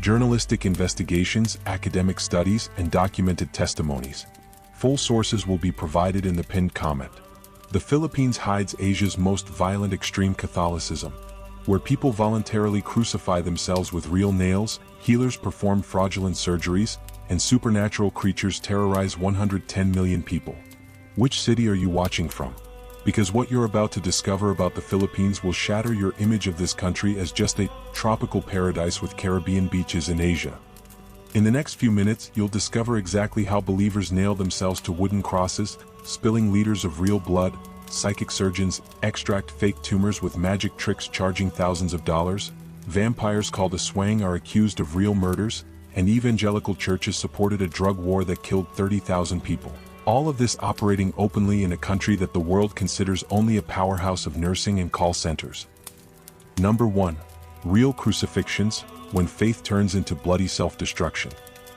journalistic investigations, academic studies, and documented testimonies. Full sources will be provided in the pinned comment. The Philippines hides Asia's most violent extreme Catholicism, where people voluntarily crucify themselves with real nails, healers perform fraudulent surgeries, and supernatural creatures terrorize 110 million people. Which city are you watching from? Because what you're about to discover about the Philippines will shatter your image of this country as just a tropical paradise with Caribbean beaches in Asia. In the next few minutes, you'll discover exactly how believers nail themselves to wooden crosses, spilling liters of real blood, psychic surgeons extract fake tumors with magic tricks charging thousands of dollars, vampires called aswang are accused of real murders, and evangelical churches supported a drug war that killed 30,000 people. All of this operating openly in a country that the world considers only a powerhouse of nursing and call centers. Number 1. Real crucifixions, when faith turns into bloody self-destruction.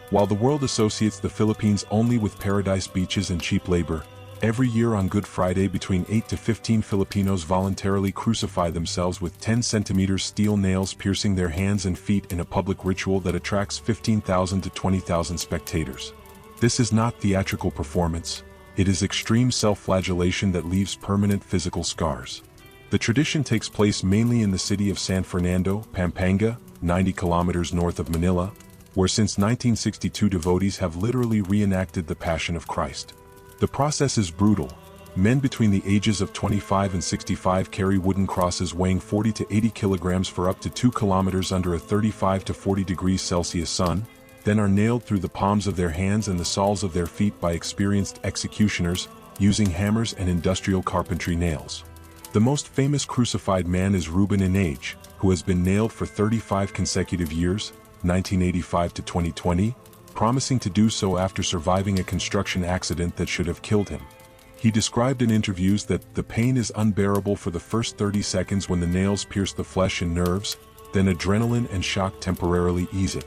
While the world associates the Philippines only with paradise beaches and cheap labor, every year on Good Friday between 8 to 15 Filipinos voluntarily crucify themselves with 10 cm steel nails piercing their hands and feet in a public ritual that attracts 15,000 to 20,000 spectators. This is not theatrical performance, it is extreme self-flagellation that leaves permanent physical scars. The tradition takes place mainly in the city of San Fernando, Pampanga, 90 kilometers north of Manila, where since 1962 devotees have literally reenacted the Passion of Christ. The process is brutal. Men between the ages of 25 and 65 carry wooden crosses weighing 40 to 80 kilograms for up to 2 kilometers under a 35 to 40 degrees Celsius sun, then are nailed through the palms of their hands and the soles of their feet by experienced executioners, using hammers and industrial carpentry nails. The most famous crucified man is Ruben in age, who has been nailed for 35 consecutive years, 1985 to 2020, promising to do so after surviving a construction accident that should have killed him. He described in interviews that the pain is unbearable for the first 30 seconds when the nails pierce the flesh and nerves, then adrenaline and shock temporarily ease it.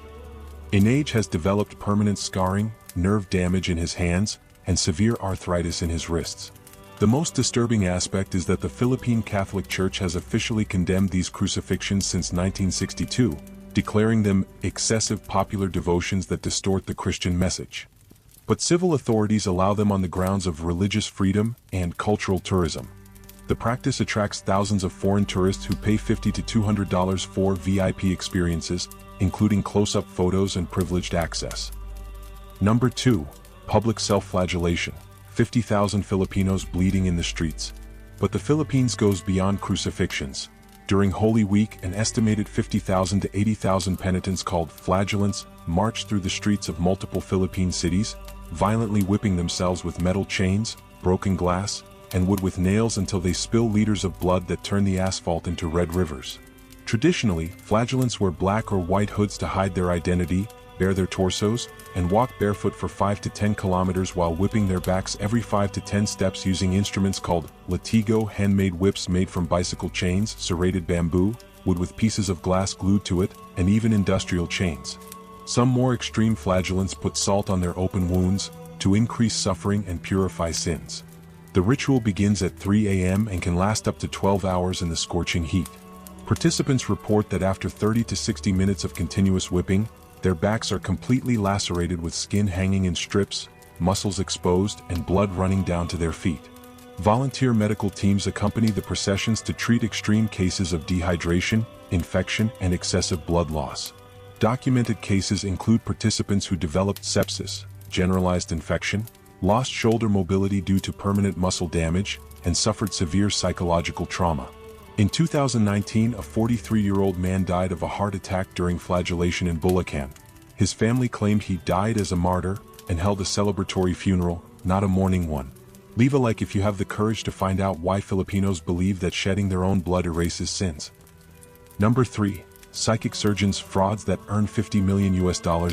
Inage has developed permanent scarring, nerve damage in his hands, and severe arthritis in his wrists. The most disturbing aspect is that the Philippine Catholic Church has officially condemned these crucifixions since 1962, declaring them excessive popular devotions that distort the Christian message. But civil authorities allow them on the grounds of religious freedom and cultural tourism. The practice attracts thousands of foreign tourists who pay $50 to $200 for VIP experiences, including close-up photos and privileged access. Number 2. Public self-flagellation. 50,000 Filipinos bleeding in the streets. But the Philippines goes beyond crucifixions. During Holy Week, an estimated 50,000 to 80,000 penitents called flagellants march through the streets of multiple Philippine cities, violently whipping themselves with metal chains, broken glass, and wood with nails until they spill liters of blood that turn the asphalt into red rivers. Traditionally, flagellants wear black or white hoods to hide their identity, bare their torsos, and walk barefoot for 5 to 10 kilometers while whipping their backs every 5 to 10 steps using instruments called latigo, handmade whips made from bicycle chains, serrated bamboo, wood with pieces of glass glued to it, and even industrial chains. Some more extreme flagellants put salt on their open wounds to increase suffering and purify sins. The ritual begins at 3 a.m. and can last up to 12 hours in the scorching heat. Participants report that after 30 to 60 minutes of continuous whipping, their backs are completely lacerated with skin hanging in strips, muscles exposed, and blood running down to their feet. Volunteer medical teams accompany the processions to treat extreme cases of dehydration, infection, and excessive blood loss. Documented cases include participants who developed sepsis, generalized infection, lost shoulder mobility due to permanent muscle damage, and suffered severe psychological trauma. In 2019, a 43-year-old man died of a heart attack during flagellation in Bulacan. His family claimed he died as a martyr and held a celebratory funeral, not a mourning one. Leave a like if you have the courage to find out why Filipinos believe that shedding their own blood erases sins. Number 3. Psychic surgeons frauds that earn $50 million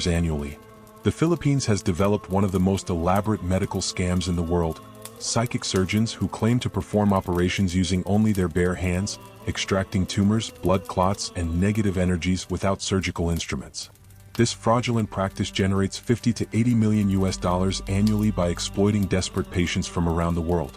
annually. The Philippines has developed one of the most elaborate medical scams in the world. Psychic surgeons who claim to perform operations using only their bare hands, extracting tumors, blood clots, and negative energies without surgical instruments. This fraudulent practice generates $50 to $80 million annually by exploiting desperate patients from around the world.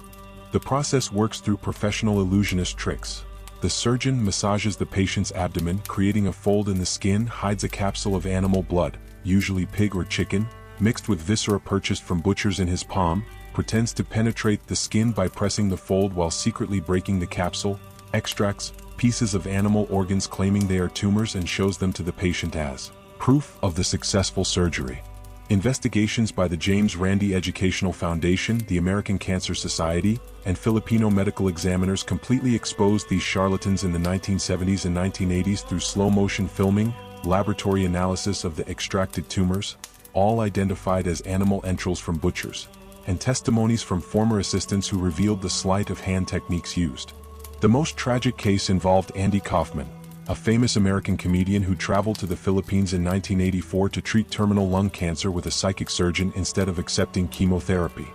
The process works through professional illusionist tricks. The surgeon massages the patient's abdomen, creating a fold in the skin, hides a capsule of animal blood, usually pig or chicken, mixed with viscera purchased from butchers in his palm, pretends to penetrate the skin by pressing the fold while secretly breaking the capsule, extracts pieces of animal organs claiming they are tumors and shows them to the patient as proof of the successful surgery. Investigations by the James Randi Educational Foundation, the American Cancer Society, and Filipino medical examiners completely exposed these charlatans in the 1970s and 1980s through slow-motion filming, laboratory analysis of the extracted tumors, all identified as animal entrails from butchers, and testimonies from former assistants who revealed the sleight of hand techniques used. The most tragic case involved Andy Kaufman, a famous American comedian who traveled to the Philippines in 1984 to treat terminal lung cancer with a psychic surgeon instead of accepting chemotherapy.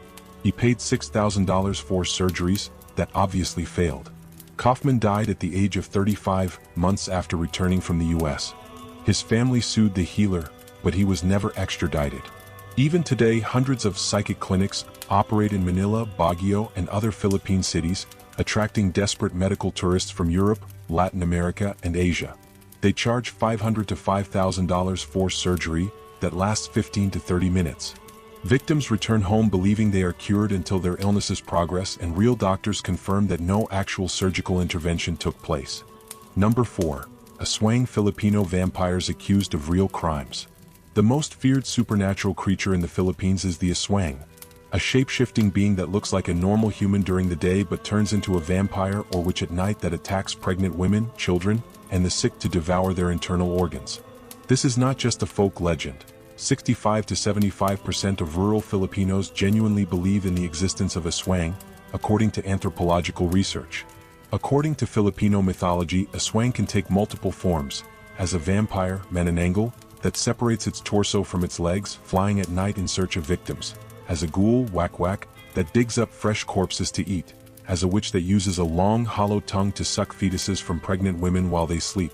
He paid $6,000 for surgeries that obviously failed. Kaufman died at the age of 35 months after returning from the US. His family sued the healer, but he was never extradited. Even today, hundreds of psychic clinics operate in Manila, Baguio, and other Philippine cities, attracting desperate medical tourists from Europe, Latin America, and Asia. They charge $500 to $5,000 for surgery that lasts 15 to 30 minutes. Victims return home believing they are cured until their illnesses progress, and real doctors confirm that no actual surgical intervention took place. Number 4. Aswang Filipino vampires accused of real crimes. The most feared supernatural creature in the Philippines is the aswang, a shape-shifting being that looks like a normal human during the day but turns into a vampire or witch at night that attacks pregnant women, children, and the sick to devour their internal organs. This is not just a folk legend. 65 to 75% of rural Filipinos genuinely believe in the existence of aswang, according to anthropological research. According to Filipino mythology, aswang can take multiple forms, as a vampire, manananggal, that separates its torso from its legs, flying at night in search of victims, as a ghoul, wak-wak, that digs up fresh corpses to eat, as a witch that uses a long, hollow tongue to suck fetuses from pregnant women while they sleep.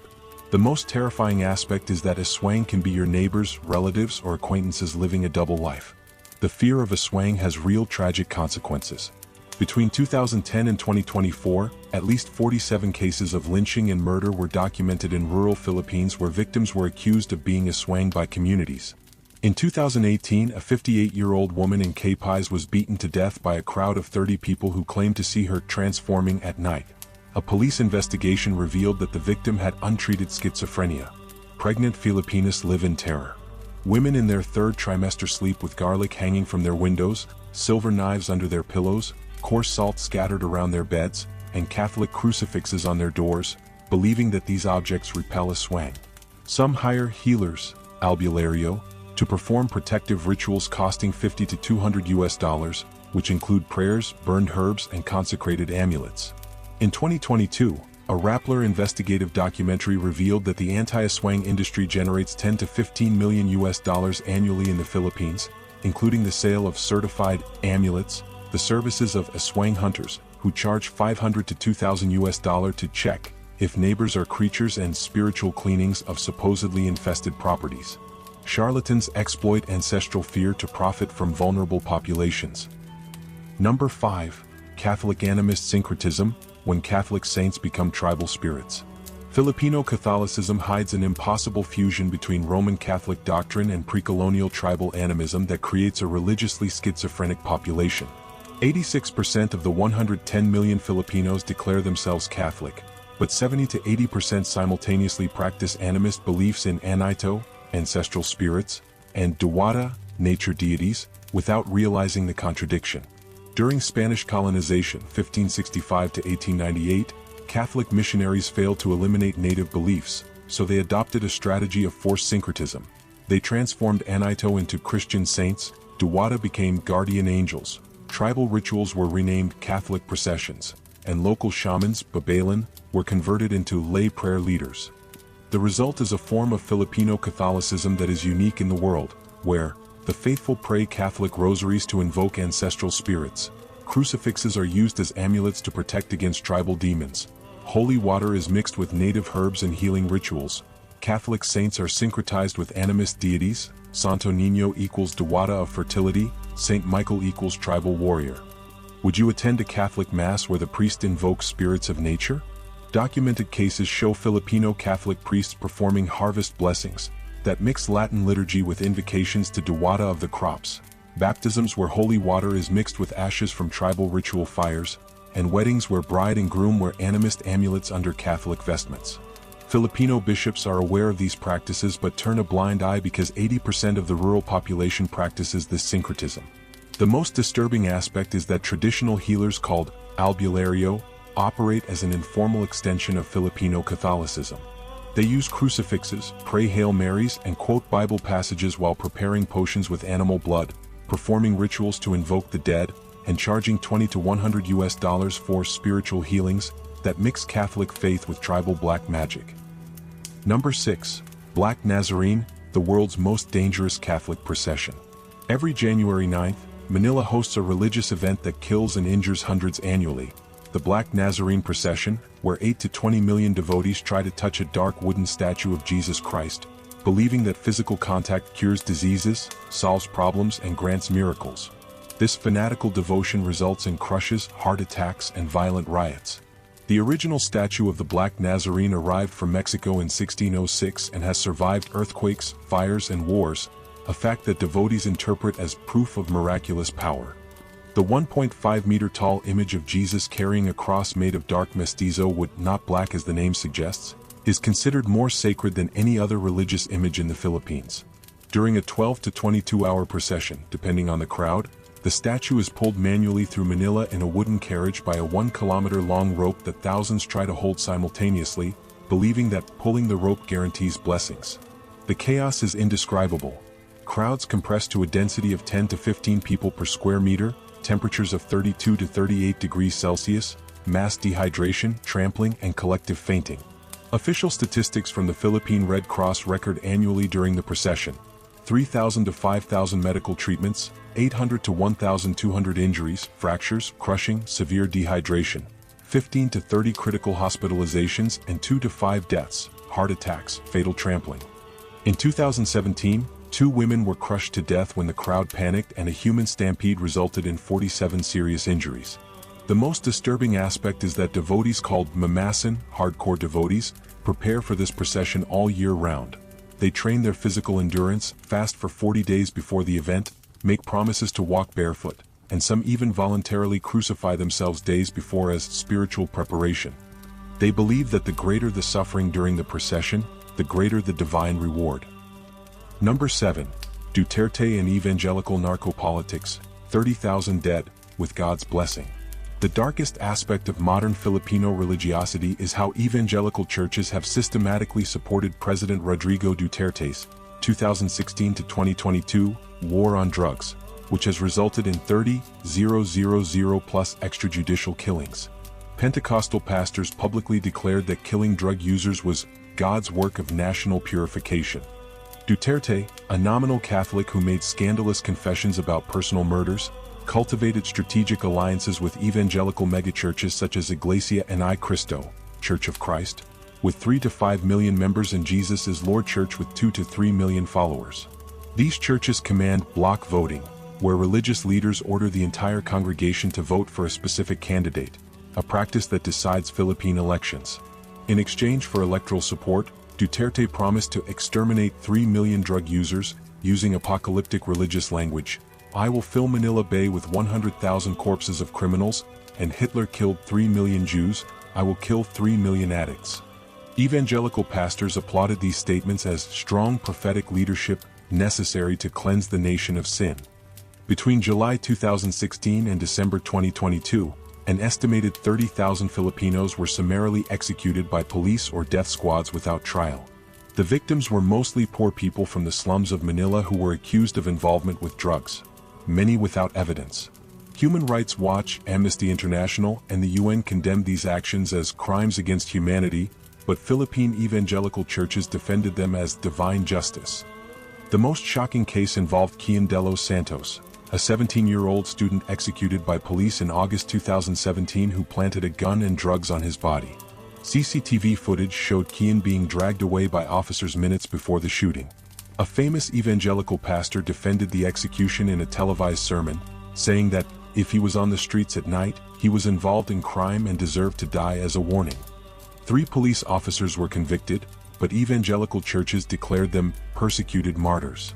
The most terrifying aspect is that aswang can be your neighbors, relatives, or acquaintances living a double life. The fear of aswang has real tragic consequences. Between 2010 and 2024, at least 47 cases of lynching and murder were documented in rural Philippines where victims were accused of being aswang by communities. In 2018, a 58-year-old woman in Capiz was beaten to death by a crowd of 30 people who claimed to see her transforming at night. A police investigation revealed that the victim had untreated schizophrenia. Pregnant Filipinas live in terror. Women in their third trimester sleep with garlic hanging from their windows, silver knives under their pillows, coarse salt scattered around their beds, and Catholic crucifixes on their doors, believing that these objects repel aswang. Some hire healers, albulario, to perform protective rituals costing $50 to $200, which include prayers, burned herbs, and consecrated amulets. In 2022, a Rappler investigative documentary revealed that the anti-aswang industry generates $10 to $15 million annually in the Philippines, including the sale of certified amulets, the services of aswang hunters, who charge $500 to $2,000 to check if neighbors are creatures, and spiritual cleanings of supposedly infested properties. Charlatans exploit ancestral fear to profit from vulnerable populations. Number 5. Catholic animist syncretism, when Catholic saints become tribal spirits. Filipino Catholicism hides an impossible fusion between Roman Catholic doctrine and pre-colonial tribal animism that creates a religiously schizophrenic population. 86% of the 110 million Filipinos declare themselves Catholic, but 70 to 80% simultaneously practice animist beliefs in Anito, ancestral spirits, and Diwata, nature deities, without realizing the contradiction. During Spanish colonization, 1565 to 1898, Catholic missionaries failed to eliminate native beliefs, so they adopted a strategy of forced syncretism. They transformed Anito into Christian saints, Diwata became guardian angels, tribal rituals were renamed Catholic processions, and local shamans, Babaylan, were converted into lay prayer leaders. The result is a form of Filipino Catholicism that is unique in the world, where the faithful pray Catholic rosaries to invoke ancestral spirits, crucifixes are used as amulets to protect against tribal demons, holy water is mixed with native herbs and healing rituals, Catholic saints are syncretized with animist deities, Santo Niño equals Diwata of fertility, Saint Michael equals tribal warrior. Would you attend a Catholic Mass where the priest invokes spirits of nature? Documented cases show Filipino Catholic priests performing harvest blessings that mix Latin liturgy with invocations to Diwata of the crops, baptisms where holy water is mixed with ashes from tribal ritual fires, and weddings where bride and groom wear animist amulets under Catholic vestments. Filipino bishops are aware of these practices but turn a blind eye because 80% of the rural population practices this syncretism. The most disturbing aspect is that traditional healers called albulario operate as an informal extension of Filipino Catholicism. They use crucifixes, pray Hail Marys, and quote Bible passages while preparing potions with animal blood, performing rituals to invoke the dead, and charging $20 to $100 for spiritual healings that mix Catholic faith with tribal black magic. Number 6. Black Nazarene, the world's most dangerous Catholic procession. Every January 9th, Manila hosts a religious event that kills and injures hundreds annually, the Black Nazarene Procession, where 8 to 20 million devotees try to touch a dark wooden statue of Jesus Christ, believing that physical contact cures diseases, solves problems, and grants miracles. This fanatical devotion results in crushes, heart attacks, and violent riots. The original statue of the Black Nazarene arrived from Mexico in 1606 and has survived earthquakes, fires, and wars, a fact that devotees interpret as proof of miraculous power. The 1.5-meter-tall image of Jesus carrying a cross made of dark mestizo wood, not black as the name suggests, is considered more sacred than any other religious image in the Philippines. During a 12 to 22-hour procession, depending on the crowd, the statue is pulled manually through Manila in a wooden carriage by a 1-kilometer-long rope that thousands try to hold simultaneously, believing that pulling the rope guarantees blessings. The chaos is indescribable. Crowds compress to a density of 10 to 15 people per square meter, temperatures of 32 to 38 degrees Celsius, mass dehydration, trampling, and collective fainting. Official statistics from the Philippine Red Cross record annually during the procession: 3,000 to 5,000 medical treatments, 800 to 1,200 injuries, fractures, crushing, severe dehydration, 15 to 30 critical hospitalizations, and 2 to 5 deaths, heart attacks, fatal trampling. In 2017, 2 women were crushed to death when the crowd panicked and a human stampede resulted in 47 serious injuries. The most disturbing aspect is that devotees called mamasan, hardcore devotees, prepare for this procession all year round. They train their physical endurance, fast for 40 days before the event, make promises to walk barefoot, and some even voluntarily crucify themselves days before as spiritual preparation. They believe that the greater the suffering during the procession, the greater the divine reward. Number 7. Duterte and evangelical narco-politics, 30,000 dead, with God's blessing. The darkest aspect of modern Filipino religiosity is how evangelical churches have systematically supported President Rodrigo Duterte's 2016 to 2022 war on drugs, which has resulted in 30,000 plus extrajudicial killings. Pentecostal pastors publicly declared that killing drug users was God's work of national purification. Duterte, a nominal Catholic who made scandalous confessions about personal murders, cultivated strategic alliances with evangelical megachurches such as Iglesia ni Cristo, Church of Christ, with 3 to 5 million members, and Jesus is Lord Church with 2 to 3 million followers. These churches command block voting, where religious leaders order the entire congregation to vote for a specific candidate, a practice that decides Philippine elections. In exchange for electoral support, Duterte promised to exterminate 3 million drug users, using apocalyptic religious language. I will fill Manila Bay with 100,000 corpses of criminals, and Hitler killed 3 million Jews, I will kill 3 million addicts. Evangelical pastors applauded these statements as strong prophetic leadership necessary to cleanse the nation of sin. Between July 2016 and December 2022, an estimated 30,000 Filipinos were summarily executed by police or death squads without trial. The victims were mostly poor people from the slums of Manila who were accused of involvement with drugs, many without evidence. Human Rights Watch, Amnesty International, and the UN condemned these actions as crimes against humanity, but Philippine evangelical churches defended them as divine justice. The most shocking case involved Kian de los Santos, a 17-year-old student executed by police in August 2017 who planted a gun and drugs on his body. CCTV footage showed Kian being dragged away by officers minutes before the shooting. A famous evangelical pastor defended the execution in a televised sermon, saying that, if he was on the streets at night, he was involved in crime and deserved to die as a warning. 3 police officers were convicted, but evangelical churches declared them persecuted martyrs.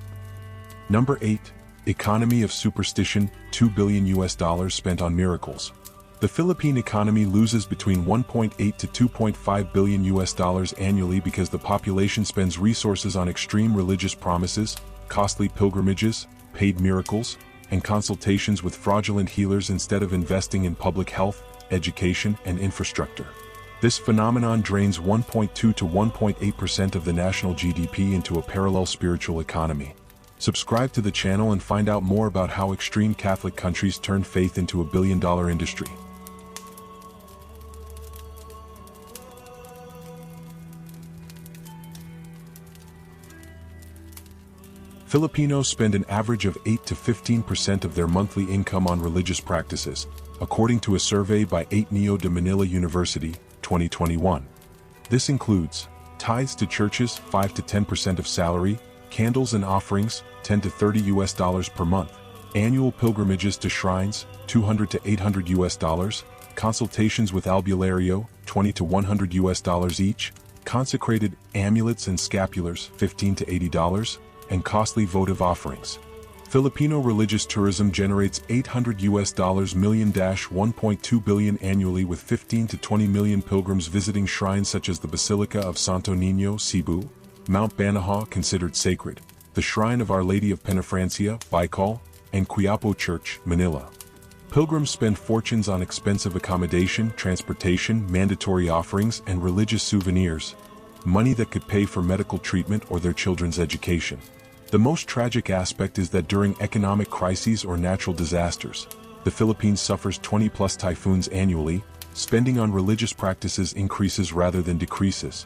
Number 8. Economy of superstition, $2 billion spent on miracles. The Philippine economy loses between $1.8 to $2.5 billion annually because the population spends resources on extreme religious promises, costly pilgrimages, paid miracles, and consultations with fraudulent healers instead of investing in public health, education, and infrastructure. This phenomenon drains 1.2 to 1.8% of the national GDP into a parallel spiritual economy. Subscribe to the channel and find out more about how extreme Catholic countries turn faith into a billion-dollar industry. Filipinos spend an average of 8 to 15% of their monthly income on religious practices, according to a survey by 8neo de Manila University, 2021. This includes tithes to churches, 5 to 10% of salary, candles and offerings, $10 to $30 per month, annual pilgrimages to shrines, $200 to $800, consultations with albulario, $20 to $100 each, consecrated amulets and scapulars, $15 to $80, and costly votive offerings. Filipino religious tourism generates $800 million, $1.2 billion annually, with 15 to 20 million pilgrims visiting shrines such as the Basilica of Santo Niño, Cebu, Mount Banahaw, considered sacred, the Shrine of Our Lady of Penafrancia, Baikal, and Quiapo Church, Manila. Pilgrims spend fortunes on expensive accommodation, transportation, mandatory offerings, and religious souvenirs, money that could pay for medical treatment or their children's education. The most tragic aspect is that during economic crises or natural disasters, the Philippines suffers 20+ typhoons annually. Spending on religious practices increases rather than decreases.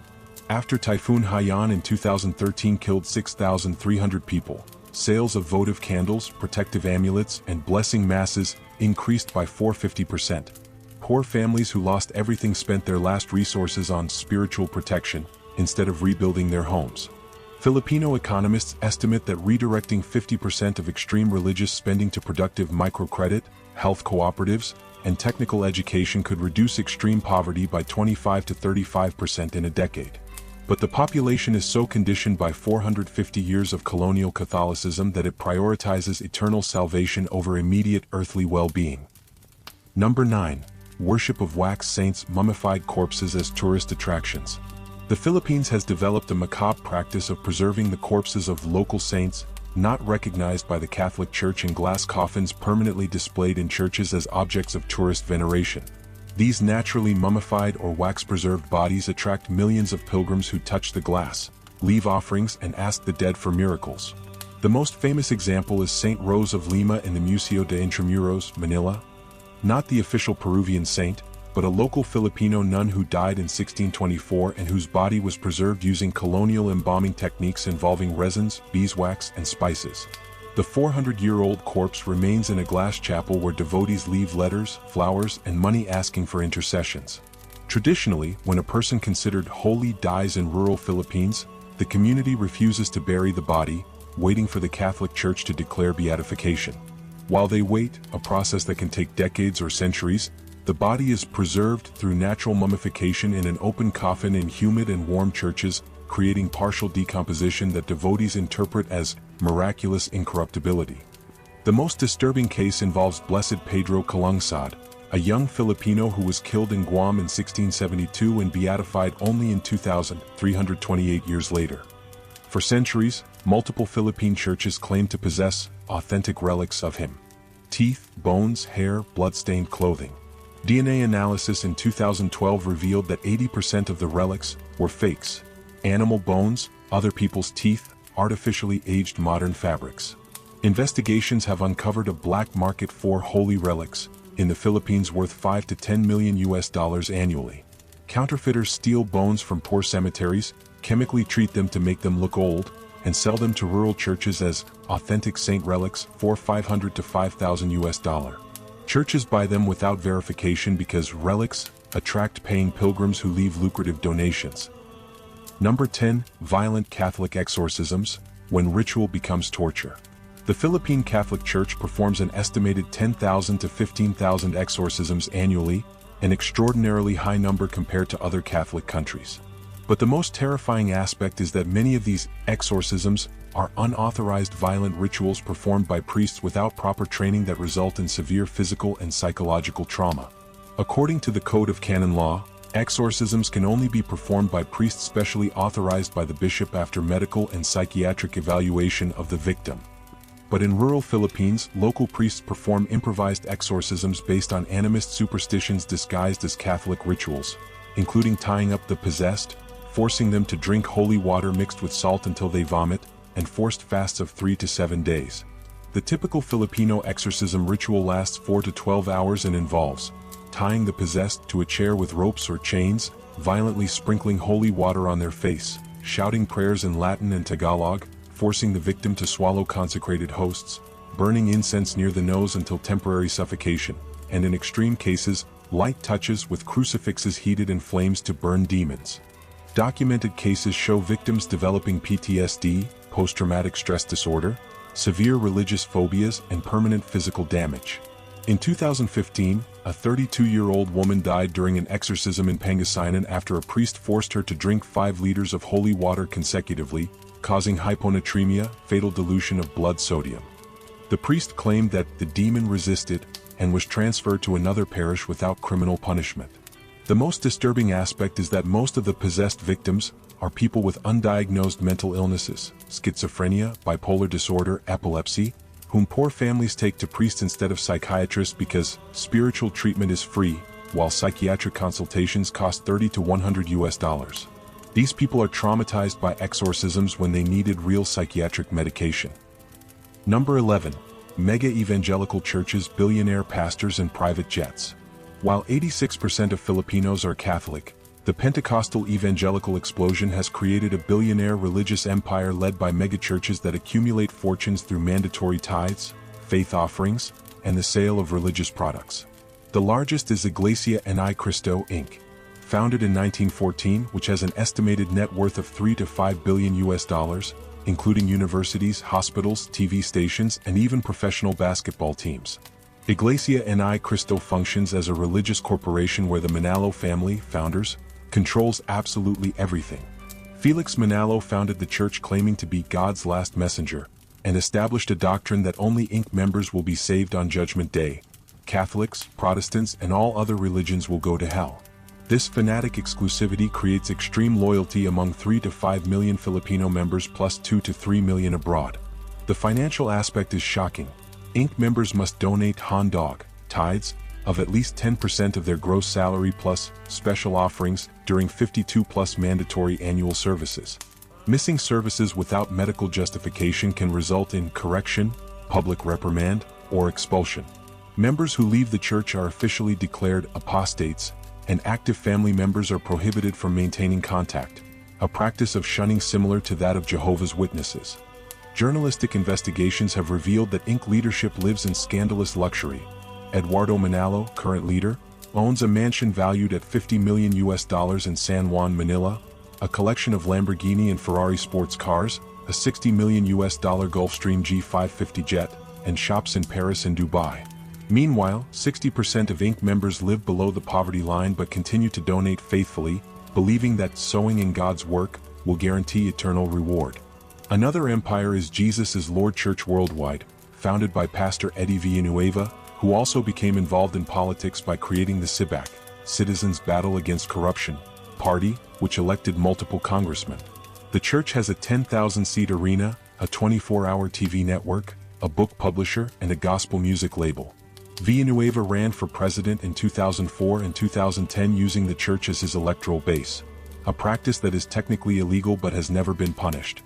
After Typhoon Haiyan in 2013 killed 6,300 people, sales of votive candles, protective amulets, and blessing masses increased by 450%. Poor families who lost everything spent their last resources on spiritual protection instead of rebuilding their homes. Filipino economists estimate that redirecting 50% of extreme religious spending to productive microcredit, health cooperatives, and technical education could reduce extreme poverty by 25 to 35% in a decade. But the population is so conditioned by 450 years of colonial Catholicism that it prioritizes eternal salvation over immediate earthly well-being. Number 9. Worship of wax saints, mummified corpses as tourist attractions. The Philippines has developed a macabre practice of preserving the corpses of local saints, not recognized by the Catholic Church, in glass coffins permanently displayed in churches as objects of tourist veneration. These naturally mummified or wax-preserved bodies attract millions of pilgrims who touch the glass, leave offerings, and ask the dead for miracles. The most famous example is Saint Rose of Lima in the Museo de Intramuros, Manila. Not the official Peruvian saint, but a local Filipino nun who died in 1624 and whose body was preserved using colonial embalming techniques involving resins, beeswax, and spices. The 400-year-old corpse remains in a glass chapel where devotees leave letters, flowers, and money asking for intercessions. Traditionally, when a person considered holy dies in rural Philippines, the community refuses to bury the body, waiting for the Catholic Church to declare beatification. While they wait, a process that can take decades or centuries, the body is preserved through natural mummification in an open coffin in humid and warm churches, creating partial decomposition that devotees interpret as miraculous incorruptibility. The most disturbing case involves Blessed Pedro Calungsod, a young Filipino who was killed in Guam in 1672 and beatified only in 2000, 328 years later. For centuries, multiple Philippine churches claim to possess authentic relics of him: teeth, bones, hair, blood-stained clothing. DNA analysis in 2012 revealed that 80% of the relics were fakes: animal bones, other people's teeth, artificially aged modern fabrics. Investigations have uncovered a black market for holy relics in the Philippines worth $5 to $10 million annually. Counterfeiters steal bones from poor cemeteries, chemically treat them to make them look old, and sell them to rural churches as authentic saint relics for $500 to $5,000. Churches buy them without verification because relics attract paying pilgrims who leave lucrative donations. Number 10. Violent Catholic exorcisms, when ritual becomes torture. The Philippine Catholic Church performs an estimated 10,000 to 15,000 exorcisms annually, an extraordinarily high number compared to other Catholic countries. But the most terrifying aspect is that many of these exorcisms are unauthorized violent rituals performed by priests without proper training that result in severe physical and psychological trauma. According to the Code of Canon Law, exorcisms can only be performed by priests specially authorized by the bishop after medical and psychiatric evaluation of the victim. But in rural Philippines, local priests perform improvised exorcisms based on animist superstitions disguised as Catholic rituals, including tying up the possessed, forcing them to drink holy water mixed with salt until they vomit, and forced fasts of 3 to 7 days. The typical Filipino exorcism ritual lasts 4 to 12 hours and involves tying the possessed to a chair with ropes or chains, violently sprinkling holy water on their face, shouting prayers in Latin and Tagalog, forcing the victim to swallow consecrated hosts, burning incense near the nose until temporary suffocation, and in extreme cases, light touches with crucifixes heated in flames to burn demons. Documented cases show victims developing PTSD, post-traumatic stress disorder, severe religious phobias, and permanent physical damage. In 2015, a 32-year-old woman died during an exorcism in Pangasinan after a priest forced her to drink 5 liters of holy water consecutively, causing hyponatremia, fatal dilution of blood sodium. The priest claimed that the demon resisted and was transferred to another parish without criminal punishment. The most disturbing aspect is that most of the possessed victims are people with undiagnosed mental illnesses, schizophrenia, bipolar disorder, epilepsy, whom poor families take to priests instead of psychiatrists because spiritual treatment is free, while psychiatric consultations cost $30 to $100. These people are traumatized by exorcisms when they needed real psychiatric medication. Number 11. Mega evangelical churches, billionaire pastors, and private jets. While 86% of Filipinos are Catholic, the Pentecostal evangelical explosion has created a billionaire religious empire led by megachurches that accumulate fortunes through mandatory tithes, faith offerings, and the sale of religious products. The largest is Iglesia ni Cristo, Inc., founded in 1914, which has an estimated net worth of $3 to $5 billion, including universities, hospitals, TV stations, and even professional basketball teams. Iglesia ni Cristo functions as a religious corporation where the Manalo family, founders, controls absolutely everything. Felix Manalo founded the church claiming to be God's last messenger, and established a doctrine that only Inc. members will be saved on Judgment Day. Catholics, Protestants, and all other religions will go to hell. This fanatic exclusivity creates extreme loyalty among 3 to 5 million Filipino members plus 2 to 3 million abroad. The financial aspect is shocking. Inc. members must donate handog, tithes, of at least 10% of their gross salary plus special offerings during 52+ mandatory annual services. Missing services without medical justification can result in correction, public reprimand, or expulsion. Members who leave the church are officially declared apostates, and active family members are prohibited from maintaining contact, a practice of shunning similar to that of Jehovah's Witnesses. Journalistic investigations have revealed that Inc. leadership lives in scandalous luxury. Eduardo Manalo, current leader, owns a mansion valued at $50 million in San Juan, Manila, a collection of Lamborghini and Ferrari sports cars, a $60 million Gulfstream G550 jet, and shops in Paris and Dubai. Meanwhile, 60% of Inc. members live below the poverty line but continue to donate faithfully, believing that sowing in God's work will guarantee eternal reward. Another empire is Jesus is Lord Church Worldwide, founded by Pastor Eddie Villanueva, who also became involved in politics by creating the CIBAC, Citizens Battle Against Corruption, party, which elected multiple congressmen. The church has a 10,000-seat arena, a 24-hour TV network, a book publisher, and a gospel music label. Villanueva ran for president in 2004 and 2010 using the church as his electoral base, a practice that is technically illegal but has never been punished.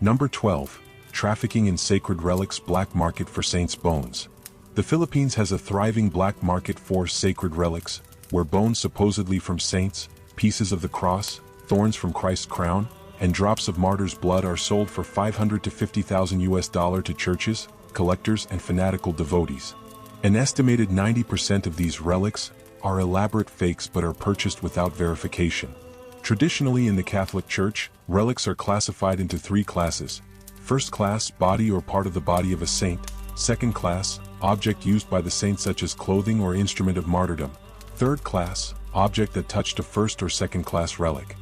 Number 12. Trafficking in sacred relics, black market for saints' bones. The Philippines has a thriving black market for sacred relics, where bones supposedly from saints, pieces of the cross, thorns from Christ's crown, and drops of martyrs' blood are sold for $500 to $50,000 to churches, collectors, and fanatical devotees. An estimated 90% of these relics are elaborate fakes but are purchased without verification. Traditionally in the Catholic Church, relics are classified into 3 classes. First class, body or part of the body of a saint. Second class, object used by the saint such as clothing or instrument of martyrdom. Third class, object that touched a first or second class relic.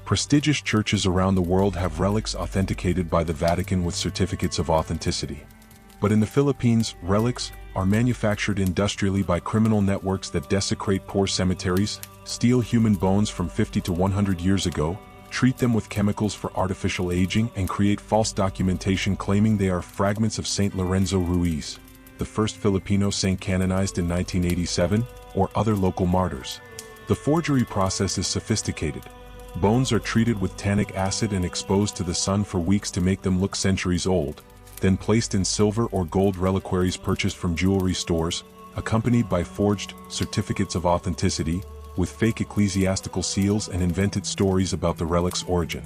Prestigious churches around the world have relics authenticated by the Vatican with certificates of authenticity. But in the Philippines, relics are manufactured industrially by criminal networks that desecrate poor cemeteries, steal human bones from 50 to 100 years ago, treat them with chemicals for artificial aging, and create false documentation claiming they are fragments of Saint Lorenzo Ruiz, the first Filipino saint canonized in 1987, or other local martyrs. The forgery process is sophisticated. Bones are treated with tannic acid and exposed to the sun for weeks to make them look centuries old, then placed in silver or gold reliquaries purchased from jewelry stores, accompanied by forged certificates of authenticity, with fake ecclesiastical seals and invented stories about the relic's origin.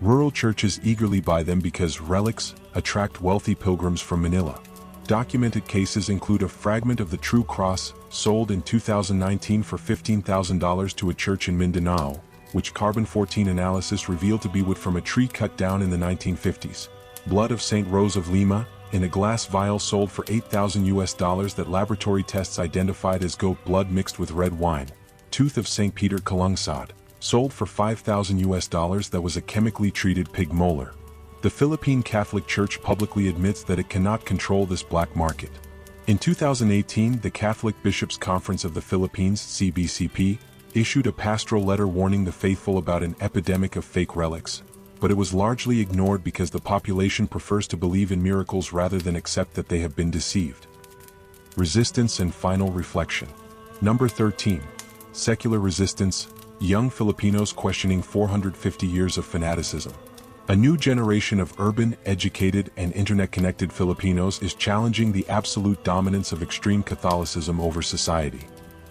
Rural churches eagerly buy them because relics attract wealthy pilgrims from Manila. Documented cases include a fragment of the True Cross, sold in 2019 for $15,000 to a church in Mindanao, which carbon-14 analysis revealed to be wood from a tree cut down in the 1950s. Blood of St. Rose of Lima, in a glass vial sold for $8,000 that laboratory tests identified as goat blood mixed with red wine. Tooth of St. Peter Calungsod, sold for $5,000 that was a chemically treated pig molar. The Philippine Catholic Church publicly admits that it cannot control this black market. In 2018, the Catholic Bishops' Conference of the Philippines, CBCP, issued a pastoral letter warning the faithful about an epidemic of fake relics, but it was largely ignored because the population prefers to believe in miracles rather than accept that they have been deceived. Resistance and final reflection. Number 13. Secular resistance, young Filipinos questioning 450 years of fanaticism. A new generation of urban, educated, and internet-connected Filipinos is challenging the absolute dominance of extreme Catholicism over society.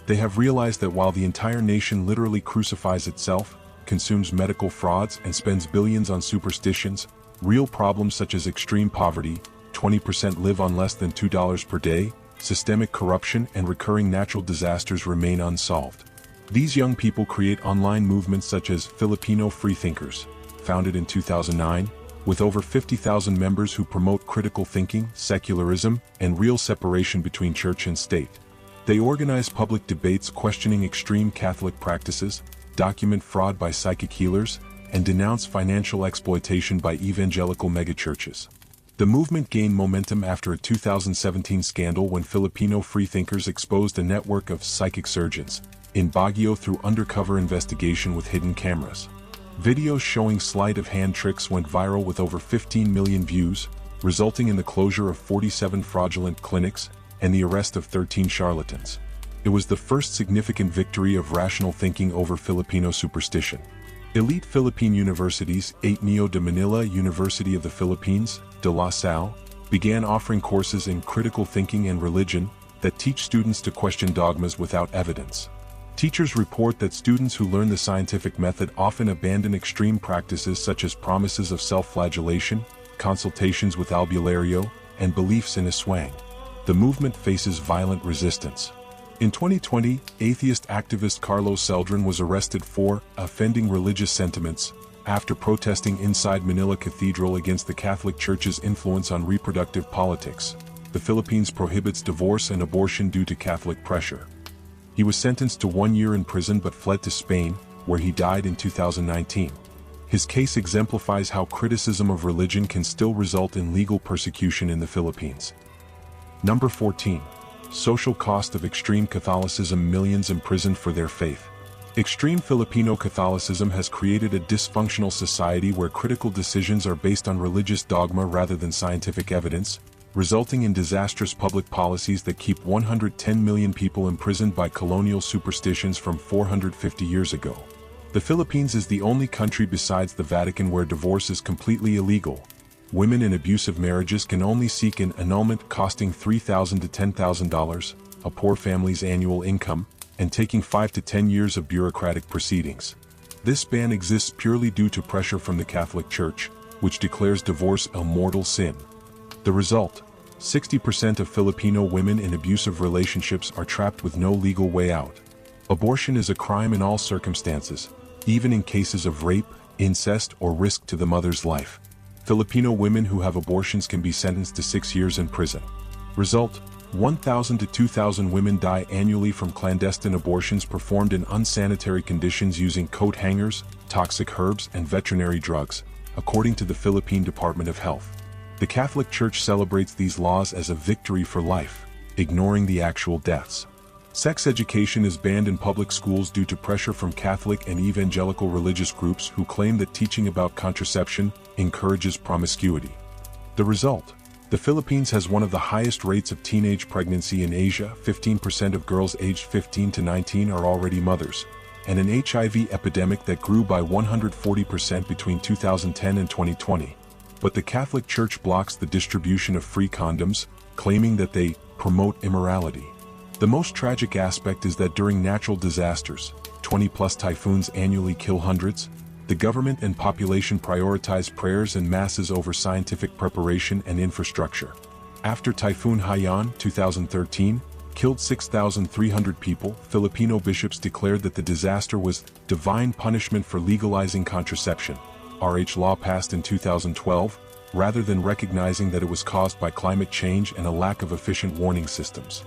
They have realized that while the entire nation literally crucifies itself, consumes medical frauds, and spends billions on superstitions, real problems such as extreme poverty, 20% live on less than $2 per day, systemic corruption, and recurring natural disasters remain unsolved. These young people create online movements such as Filipino Freethinkers, founded in 2009, with over 50,000 members who promote critical thinking, secularism, and real separation between church and state. They organize public debates questioning extreme Catholic practices, document fraud by psychic healers, and denounce financial exploitation by evangelical megachurches. The movement gained momentum after a 2017 scandal when Filipino freethinkers exposed a network of psychic surgeons in Baguio through undercover investigation with hidden cameras. Videos showing sleight-of-hand tricks went viral with over 15 million views, resulting in the closure of 47 fraudulent clinics and the arrest of 13 charlatans. It was the first significant victory of rational thinking over Filipino superstition. Elite Philippine universities, Ateneo de Manila, University of the Philippines, de La Salle, began offering courses in critical thinking and religion that teach students to question dogmas without evidence. Teachers report that students who learn the scientific method often abandon extreme practices such as promises of self-flagellation, consultations with albulario, and beliefs in aswang. The movement faces violent resistance. In 2020, atheist activist Carlos Celdran was arrested for offending religious sentiments after protesting inside Manila Cathedral against the Catholic Church's influence on reproductive politics. The Philippines prohibits divorce and abortion due to Catholic pressure. He was sentenced to 1 year in prison but fled to Spain, where he died in 2019. His case exemplifies how criticism of religion can still result in legal persecution in the Philippines. Number 14. Social cost of extreme Catholicism: millions imprisoned for their faith. Extreme Filipino Catholicism has created a dysfunctional society where critical decisions are based on religious dogma rather than scientific evidence, resulting in disastrous public policies that keep 110 million people imprisoned by colonial superstitions from 450 years ago. The Philippines is the only country besides the Vatican where divorce is completely illegal. Women in abusive marriages can only seek an annulment costing $3,000 to $10,000, a poor family's annual income, and taking 5 to 10 years of bureaucratic proceedings. This ban exists purely due to pressure from the Catholic Church, which declares divorce a mortal sin. The result: 60% of Filipino women in abusive relationships are trapped with no legal way out. Abortion is a crime in all circumstances, even in cases of rape, incest, or risk to the mother's life. Filipino women who have abortions can be sentenced to 6 years in prison. Result: 1,000 to 2,000 women die annually from clandestine abortions performed in unsanitary conditions using coat hangers, toxic herbs, and veterinary drugs, according to the Philippine Department of Health. The Catholic Church celebrates these laws as a victory for life, ignoring the actual deaths. Sex education is banned in public schools due to pressure from Catholic and evangelical religious groups who claim that teaching about contraception encourages promiscuity. The result: the Philippines has one of the highest rates of teenage pregnancy in Asia. 15% of girls aged 15 to 19 are already mothers, and an HIV epidemic that grew by 140% between 2010 and 2020. But the Catholic Church blocks the distribution of free condoms, claiming that they promote immorality. The most tragic aspect is that during natural disasters, 20-plus typhoons annually kill hundreds, the government and population prioritize prayers and masses over scientific preparation and infrastructure. After Typhoon Haiyan, 2013, killed 6,300 people, Filipino bishops declared that the disaster was divine punishment for legalizing contraception, RH law passed in 2012, rather than recognizing that it was caused by climate change and a lack of efficient warning systems.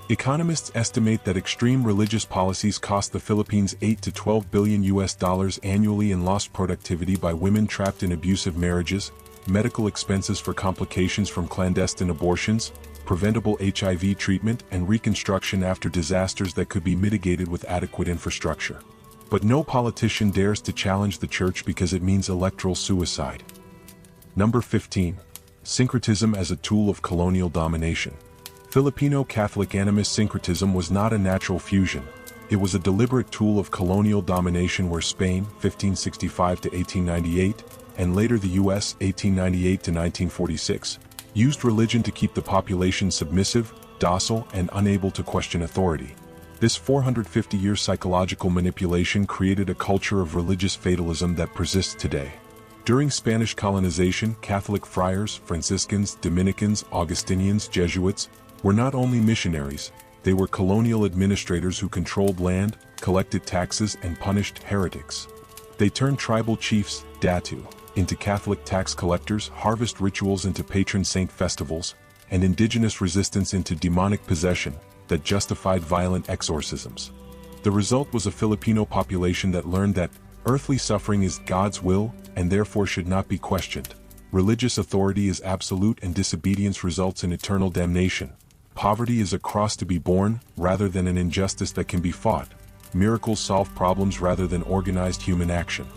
Economists estimate that extreme religious policies cost the Philippines $8 to $12 billion annually in lost productivity by women trapped in abusive marriages, medical expenses for complications from clandestine abortions, preventable HIV treatment, and reconstruction after disasters that could be mitigated with adequate infrastructure. But no politician dares to challenge the church because it means electoral suicide. Number 15. Syncretism as a tool of colonial domination. Filipino Catholic animist syncretism was not a natural fusion. It was a deliberate tool of colonial domination where Spain, 1565 to 1898, and later the US, 1898 to 1946, used religion to keep the population submissive, docile, and unable to question authority. This 450-year psychological manipulation created a culture of religious fatalism that persists today. During Spanish colonization, Catholic friars, Franciscans, Dominicans, Augustinians, Jesuits, were not only missionaries, they were colonial administrators who controlled land, collected taxes, and punished heretics. They turned tribal chiefs, datu, into Catholic tax collectors, harvest rituals into patron saint festivals, and indigenous resistance into demonic possession that justified violent exorcisms. The result was a Filipino population that learned that earthly suffering is God's will and therefore should not be questioned. Religious authority is absolute and disobedience results in eternal damnation. Poverty is a cross to be borne, rather than an injustice that can be fought. Miracles solve problems rather than organized human action.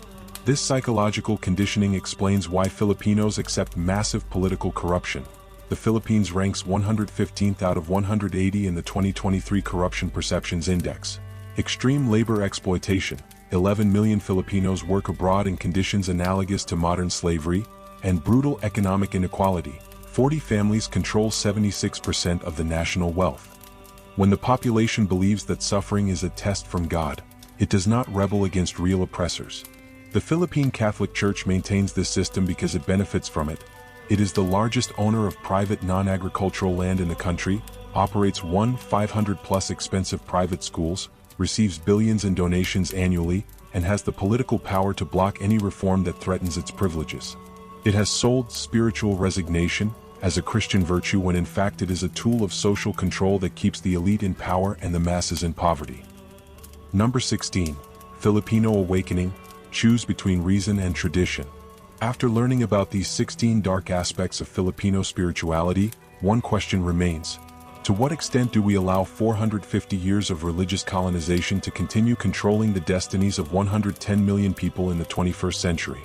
This psychological conditioning explains why Filipinos accept massive political corruption. The Philippines ranks 115th out of 180 in the 2023 Corruption Perceptions Index. Extreme labor exploitation. 11 million Filipinos work abroad in conditions analogous to modern slavery, and brutal economic inequality. 40 families control 76% of the national wealth. When the population believes that suffering is a test from God, it does not rebel against real oppressors. The Philippine Catholic Church maintains this system because it benefits from it. It is the largest owner of private non-agricultural land in the country, operates 500-plus expensive private schools, receives billions in donations annually, and has the political power to block any reform that threatens its privileges. It has sold spiritual resignation as a Christian virtue when in fact it is a tool of social control that keeps the elite in power and the masses in poverty. Number 16. Filipino awakening. Choose between reason and tradition. After learning about these 16 dark aspects of Filipino spirituality, one question remains. To what extent do we allow 450 years of religious colonization to continue controlling the destinies of 110 million people in the 21st century?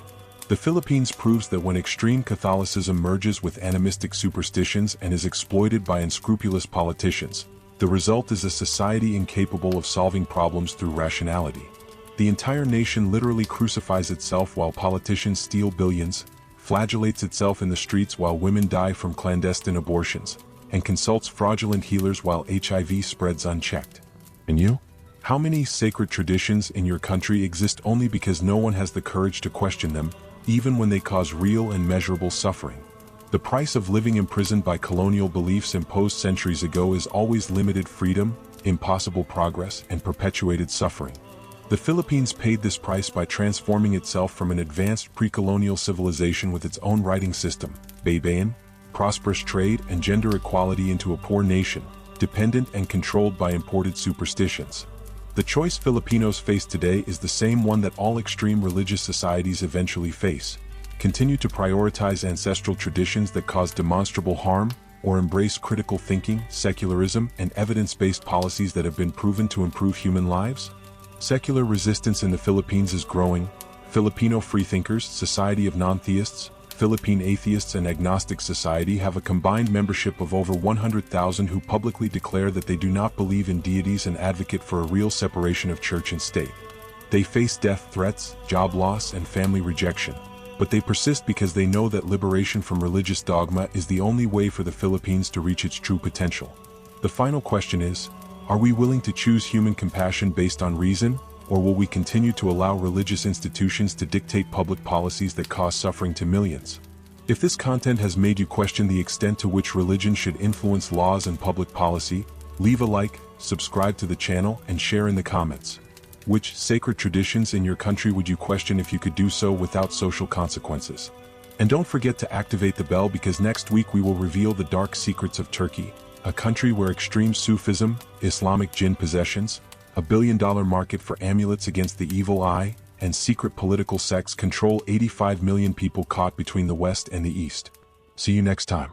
The Philippines proves that when extreme Catholicism merges with animistic superstitions and is exploited by unscrupulous politicians, the result is a society incapable of solving problems through rationality. The entire nation literally crucifies itself while politicians steal billions, flagellates itself in the streets while women die from clandestine abortions, and consults fraudulent healers while HIV spreads unchecked. And you? How many sacred traditions in your country exist only because no one has the courage to question them, even when they cause real and measurable suffering? The price of living imprisoned by colonial beliefs imposed centuries ago is always limited freedom, impossible progress, and perpetuated suffering. The Philippines paid this price by transforming itself from an advanced pre-colonial civilization with its own writing system, Baybayin, prosperous trade and gender equality into a poor nation, dependent and controlled by imported superstitions. The choice Filipinos face today is the same one that all extreme religious societies eventually face: continue to prioritize ancestral traditions that cause demonstrable harm, or embrace critical thinking, secularism, and evidence-based policies that have been proven to improve human lives? Secular resistance in the Philippines is growing. Filipino Freethinkers, Society of Non-Theists, Philippine Atheists and Agnostic Society have a combined membership of over 100,000 who publicly declare that they do not believe in deities and advocate for a real separation of church and state. They face death threats, job loss, and family rejection, but they persist because they know that liberation from religious dogma is the only way for the Philippines to reach its true potential. The final question is, are we willing to choose human compassion based on reason, or will we continue to allow religious institutions to dictate public policies that cause suffering to millions? If this content has made you question the extent to which religion should influence laws and public policy, leave a like, subscribe to the channel, and share in the comments. Which sacred traditions in your country would you question if you could do so without social consequences? And don't forget to activate the bell, because next week we will reveal the dark secrets of Turkey, a country where extreme Sufism, Islamic jinn possessions, a billion-dollar market for amulets against the evil eye, and secret political sects control 85 million people caught between the West and the East. See you next time.